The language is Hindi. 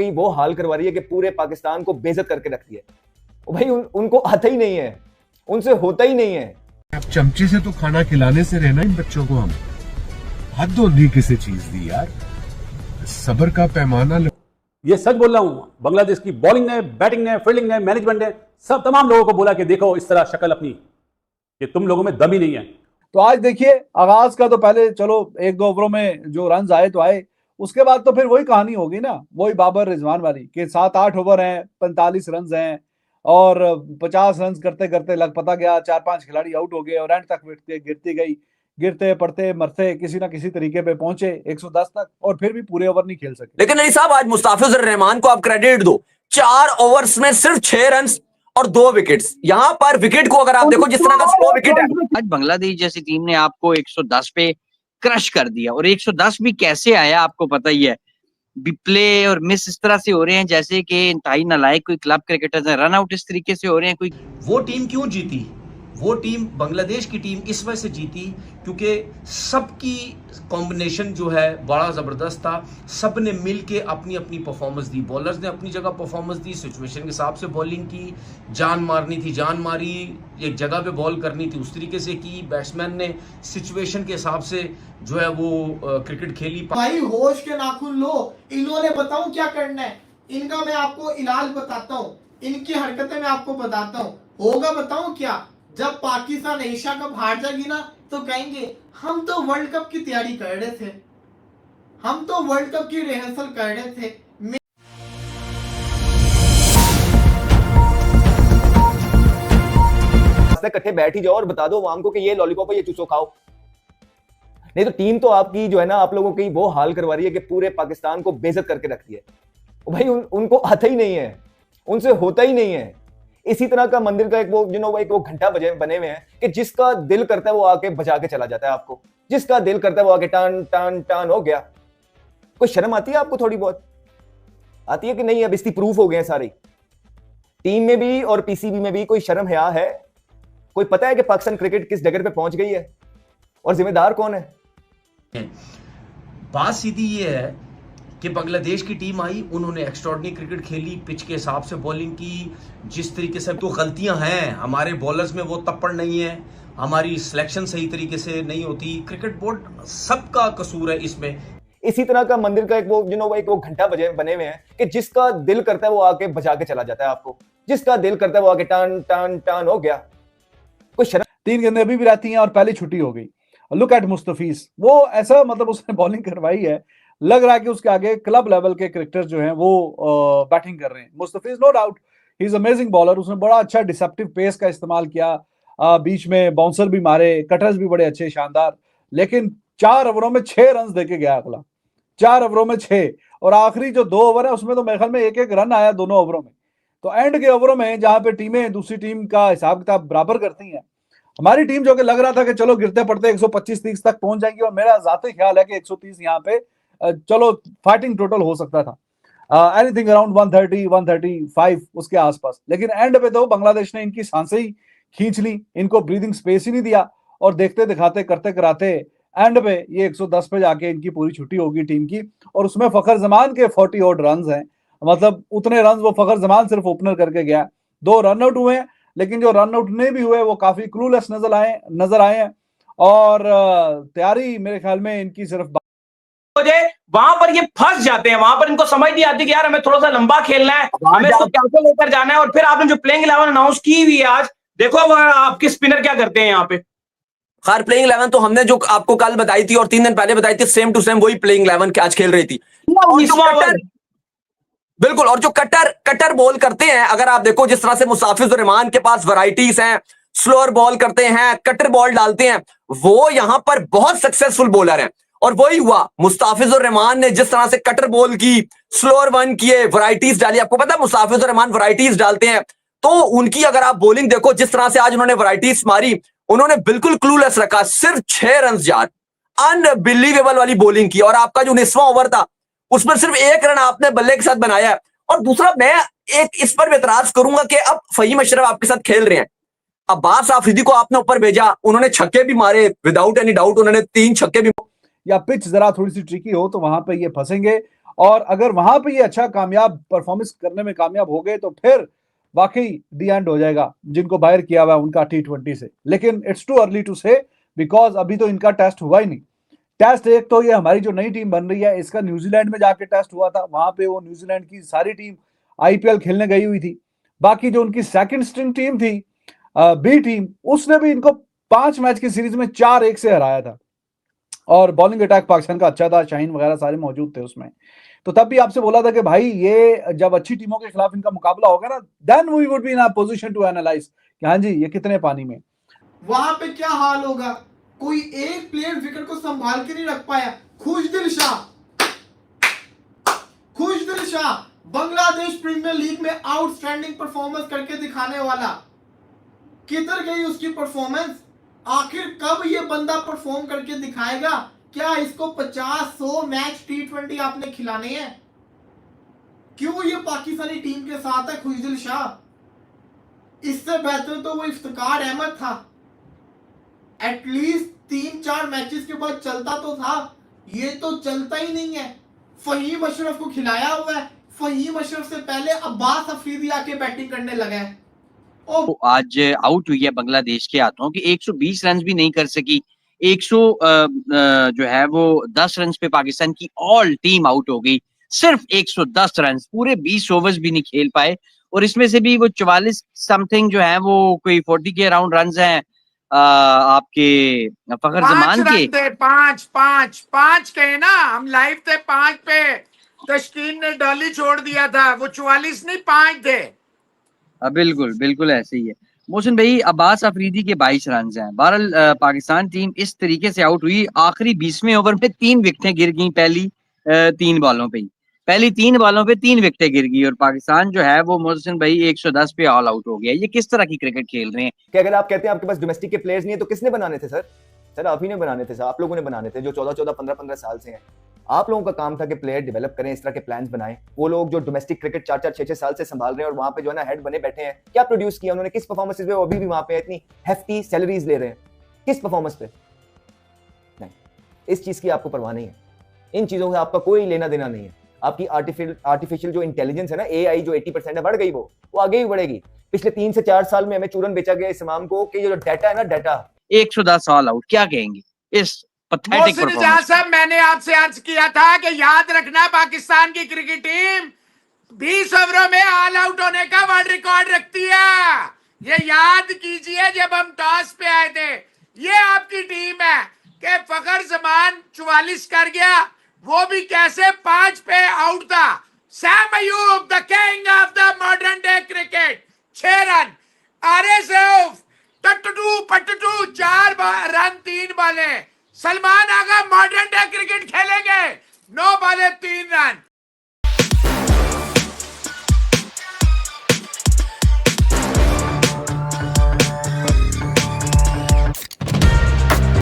वो हाल करवा रही है कि पूरे पाकिस्तान को बेइज्जत करके रखती है। भाई उनको आता ही नहीं है, उनसे होता ही नहीं है। अब चमचे से तो खाना खिलाने से रहना इन बच्चों को हम हद होती किसी चीज दी यार, सब्र का पैमाना ये सच बोल रहा हूं। बांग्लादेश की बॉलिंग ने, बैटिंग ने, फील्डिंग ने, मैनेजमेंट ने सब तमाम लोगों को बोला कि देखो इस तरह शक्ल अपनी, कि तुम लोगों में दम ही नहीं है। तो आज देखिए आगाज का तो पहले चलो एक दो ओवरों में जो रन आए तो आए, उसके बाद तो फिर वही कहानी होगी ना, वही बाबर रिजवान वाली कि 7-8 ओवर हैं, 45 रन हैं और 50 रन करते करते लग पता गया 4-5 खिलाड़ी आउट हो गए और एंड तक गिरती गई, गिरते पड़ते मरते किसी ना किसी तरीके पे पहुंचे 110 तक और फिर भी पूरे ओवर नहीं खेल सके। लेकिन अली साहब आज मुस्ताफिजुर रहमान को आप क्रेडिट दो, 4 ओवर्स में सिर्फ 6 रन और 2 विकेट्स। यहां पर विकेट को अगर आप देखो जिस तरह का स्लो विकेट है, आज बांग्लादेश जैसी टीम ने आपको 110 पे क्रश कर दिया और 110 भी कैसे आया आपको पता ही है। प्ले और मिस इस तरह से हो रहे हैं जैसे कि इंतहाई नालायक कोई क्लब क्रिकेटर्स हैं, रन आउट इस तरीके से हो रहे हैं। कोई वो टीम क्यों जीती? वो टीम बांग्लादेश की टीम इस वजह से जीती क्योंकि सबकी कॉम्बिनेशन जो है बड़ा ज़बरदस्त था। सब ने मिल के अपनी अपनी परफॉर्मेंस दी। बॉलर्स ने अपनी जगह परफॉर्मेंस दी, सिचुएशन के हिसाब से बॉलिंग की, जान मारनी थी जान मारी, एक जगह पे बॉल करनी थी उस तरीके से की। बैट्समैन ने सिचुएशन के हिसाब से जो है वो क्रिकेट खेली। भाई होश के नाखून लो, इन्होंने बताऊं क्या करना है इनका, मैं आपको इलाज बताता हूँ, इनकी हरकतें मैं आपको बताता हूँ। होगा बताऊं क्या, जब पाकिस्तान एशिया कप हार जाएगी ना तो कहेंगे हम तो वर्ल्ड कप की तैयारी कर रहे थे, हम तो वर्ल्ड कप की रिहर्सल कर रहे थे। इकट्ठे बैठ ही जाओ और बता दो आवाम को कि ये लॉलीपॉप है, ये चूसो खाओ। नहीं तो टीम तो आपकी जो है ना, आप लोगों की वो हाल करवा रही है कि पूरे पाकिस्तान को बेइज्जत करके रखती है। भाई उनको आता ही नहीं है, उनसे होता ही नहीं है। इसी तरह का मंदिर का एक वो घंटा बने हुए हैं कि जिसका दिल करता है वो आके बजा के चला जाता है आपको, जिसका दिल करता है वो आके टान टान टान हो गया। कोई शर्म आती है आपको? थोड़ी बहुत आती है कि नहीं? अब इसकी प्रूफ हो गए हैं सारे, टीम में भी और पीसीबी में भी। कोई शर्म हया है? कोई पता है कि पाकिस्तान क्रिकेट किस जगह पे पहुंच गई है और जिम्मेदार कौन है? बात सीधी ये है कि बांग्लादेश की टीम आई, उन्होंने एक्स्ट्राऑर्डिनरी क्रिकेट खेली, पिच के हिसाब से बॉलिंग की, जिस तरीके से। तो गलतियां हैं हमारे बॉलर्स में, वो तप्पड़ नहीं है, हमारी सिलेक्शन सही तरीके से नहीं होती। क्रिकेट बोर्ड सबका कसूर है इसमें। इसी तरह का मंदिर का एक वो घंटा बने हुए हैं कि जिसका दिल करता है वो आके बजा के चला जाता है आपको, जिसका दिल करता है वो आके टान टान टान हो गया। कोई शर्म? 3 गेंदें अभी भी रहती हैं और पहली छुट्टी हो गई। लुक एट मुस्तफिज, वो ऐसा मतलब उसने बॉलिंग करवाई है, लग रहा है कि उसके आगे क्लब लेवल के क्रिकेटर्स जो हैं वो बैटिंग कर रहे हैं। मुस्तफिज नो डाउट ही इज अमेजिंग बॉलर, उसने बड़ा अच्छा डिसेप्टिव पेस का इस्तेमाल किया, बीच में बाउंसर भी मारे, कटर्स भी बड़े अच्छे शानदार, लेकिन 4 ओवरों में 6 रन देके गया अगला, 4 ओवरों में 6, और आखिरी जो 2 ओवर है उसमें तो मेरे ख्याल में 1-1 रन आया दोनों ओवरों में। तो एंड के ओवरों में जहां पे टीमें दूसरी टीम का हिसाब किताब बराबर करती हैं, हमारी टीम जो कि लग रहा था कि चलो गिरते पड़ते 125-30 तक पहुंच जाएगी, और मेरा जाते ख्याल है कि 130 यहाँ पे चलो फाइटिंग टोटल हो सकता था, एनीथिंग अराउंड 130-135 उसके आसपास। लेकिन एंड पे तो बांग्लादेश ने इनकी सांसें ही खींच ली, इनको ब्रीदिंग स्पेस ही नहीं दिया, और देखते दिखाते करते कराते एंड पे ये 110 पे जाके इनकी पूरी छुट्टी होगी टीम की। और उसमें फखर जमान के 40 ओड रन हैं, मतलब उतने रन वो फखर जमान सिर्फ ओपनर करके गया। 2 रन आउट हुए हैं, लेकिन जो रन आउट नहीं भी हुए वो काफी क्लूलेस नजर आए हैं, और तैयारी मेरे ख्याल में इनकी सिर्फ वहां पर ये फंस जाते हैं, वहां पर इनको समझ नहीं आती कि यार हमें थोड़ा सा लंबा खेलना है, हमें इसको कैसे लेकर जाना है। और फिर आपने जो प्लेइंग 11 अनाउंस की हुई है आज, देखो आपके स्पिनर क्या करते हैं यहाँ पे। खैर प्लेइंग 11 तो हमने जो आपको कल बताई थी और 3 दिन पहले बताई थी, सेम टू सेम वही प्लेइंग 11 आज खेल रही थी। बिल्कुल, और जो कटर बॉल करते हैं, अगर आप देखो जिस तरह से मुस्ताफिजुर रहमान के पास वैरायटीज हैं, स्लोअर बॉल करते हैं, कटर बॉल डालते हैं, वो यहां पर बहुत सक्सेसफुल बॉलर हैं। और वही हुआ, मुस्ताफिजुर रहमान ने जिस तरह से कटर बॉल की, स्लोअर वन किए, वैरायटीज डाली। आपको पता है मुस्ताफिजुर रहमान वैरायटीज डालते हैं, तो उनकी अगर आप बॉलिंग देखो जिस तरह से आज उन्होंने वैरायटीज मारी, उन्होंने बिल्कुल क्लूलेस रखा, सिर्फ 6 रन यार, अनबिलीवेबल वाली बॉलिंग की। और आपका जो 19वां ओवर था उसमें सिर्फ 1 रन आपने बल्ले के साथ बनाया है। और दूसरा मैं एक इस पर भी एतराज करूंगा कि अब फहीम अशरफ आपके साथ खेल रहे हैं, अब्बास आफरीदी को आपने ऊपर भेजा, उन्होंने छक्के भी मारे, विदाउट एनी डाउट उन्होंने 3 छक्के भी। या पिच जरा थोड़ी सी ट्रिकी हो तो वहां पे ये फंसेंगे, और अगर वहां पे ये अच्छा कामयाब परफॉर्मेंस करने में कामयाब हो गए तो फिर वाकई दी एंड हो जाएगा जिनको बाहर किया हुआ है उनका T20 से। लेकिन इट्स टू अर्ली टू से, बिकॉज अभी तो इनका टेस्ट हुआ ही नहीं। टेस्ट एक तो ये हमारी जो नई टीम बन रही है इसका न्यूजीलैंड में जाके टेस्ट हुआ था, वहां पे वो न्यूजीलैंड की सारी टीम IPL खेलने गई हुई थी। बाकी जो उनकी सेकंड स्ट्रिंग टीम थी बी टीम, उसने भी इनको 5 मैच की सीरीज में 4-1 से हराया था। और बॉलिंग अटैक पाकिस्तान का अच्छा था, शाहीन वगैरह सारे मौजूद थे उसमें। तो तब भी आपसे बोला था कि भाई ये जब अच्छी टीमों के खिलाफ इनका मुकाबला होगा ना, then we would be in a position to analyse कि हाँ जी ये कितने पानी में। वहां पे क्या हाल होगा, कोई एक प्लेयर विकेट को संभाल के नहीं रख पाया। खुशदिल शाह बांग्लादेश प्रीमियर लीग में आउटस्टैंडिंग परफॉर्मेंस करके दिखाने वाला, किधर गई उसकी परफॉर्मेंस? आखिर कब ये बंदा परफॉर्म करके दिखाएगा? क्या इसको 50-100 मैच T20 आपने खिलाने हैं? क्यों ये पाकिस्तानी टीम के साथ है खुशदिल शाह? इससे बेहतर तो वो इफ्तिकार अहमद था, एटलीस्ट 3-4 मैचेस के बाद चलता तो था। ये तो चलता ही नहीं है। फहीम अशरफ को खिलाया हुआ है, फहीम अशरफ से पहले अब्बास अफरीदी आके बैटिंग करने लगा है। वो आज आउट हुई है बांग्लादेश के हाथों कि 120 रन भी नहीं कर सकी। 100 जो है वो 10 रन पे पाकिस्तान की ऑल टीम आउट हो गई। सिर्फ 110 रन, पूरे 20 ओवर्स भी नहीं खेल पाए। और इसमें से भी वो 44 समथिंग जो है वो कोई 40 के अराउंड रन हैं आपके फखर जमान के। पांच कहे ना, हम लाइव थे 5 पे, तशकीन ने डॉली छोड़ दिया था, वो 44 नहीं 5 थे। बिल्कुल बिल्कुल ऐसे ही है मोहसिन भाई। अब्बास अफरीदी के 22 रन हैं। बहरहाल पाकिस्तान टीम इस तरीके से आउट हुई, आखिरी 20वें ओवर में 3 विकेटें गिर गई पहली 3 बॉलों पे ही। पहली 3 बॉलों पे 3 विकेटें गिर गई और पाकिस्तान जो है वो मोहसिन भाई 110 पे ऑल आउट हो गया। ये किस तरह की क्रिकेट खेल रहे हैं? कि अगर आप कहते हैं आपके पास डोमेस्टिक के प्लेयर्स नहीं है तो किसने बनाने थे सर? सर आप ही ने बनाने थे सर, आप लोगों ने बनाने थे जो 14-14, 15-15 साल से हैं। आप लोगों का काम था कि प्लेयर डेवलप करें, इस तरह के प्लान्स बनाएं। वो लोग जो डोमेस्टिक क्रिकेट 4-4, 6-6 साल से संभाल रहे हैं और वहां पे जो है ना हेड बने बैठे हैं, क्या प्रोड्यूस किया उन्होंने? किस परफॉर्मेंसेस पे वो अभी भी वहां पे इतनी हेफ्टी सैलरीज ले रहे हैं? किस परफॉर्मेंस पे? नहीं, इस चीज की आपको परवाह नहीं है। इन चीजों से आपका कोई लेना देना नहीं है। आपकी आर्टिफिशियल जो इंटेलिजेंस है ना, AI जो 80% है, बढ़ गई, वो आगे भी बढ़ेगी। पिछले 3 से 4 साल में हमें चूरन बेचा गया इस इमाम को कि जो डाटा है ना, डाटा 110 ऑल आउट, क्या कहेंगे इस पैथेटिक परफॉर्मेंस? साहब मैंने आपसे अर्ज किया था कि याद रखना पाकिस्तान की क्रिकेट टीम 20 ओवरों में ऑल आउट होने का वर्ल्ड रिकॉर्ड रखती है। ये याद कीजिए, जब हम टॉस पे आए थे, ये आपकी टीम है कि फखर जमान 44 कर गया, वो भी कैसे 5 पे आउट था। Saim Ayub the king of the modern day cricket 6 run. Arif टट्टू पट्टू 4 रन 3 बॉलें। Salman Agha modern day cricket खेले।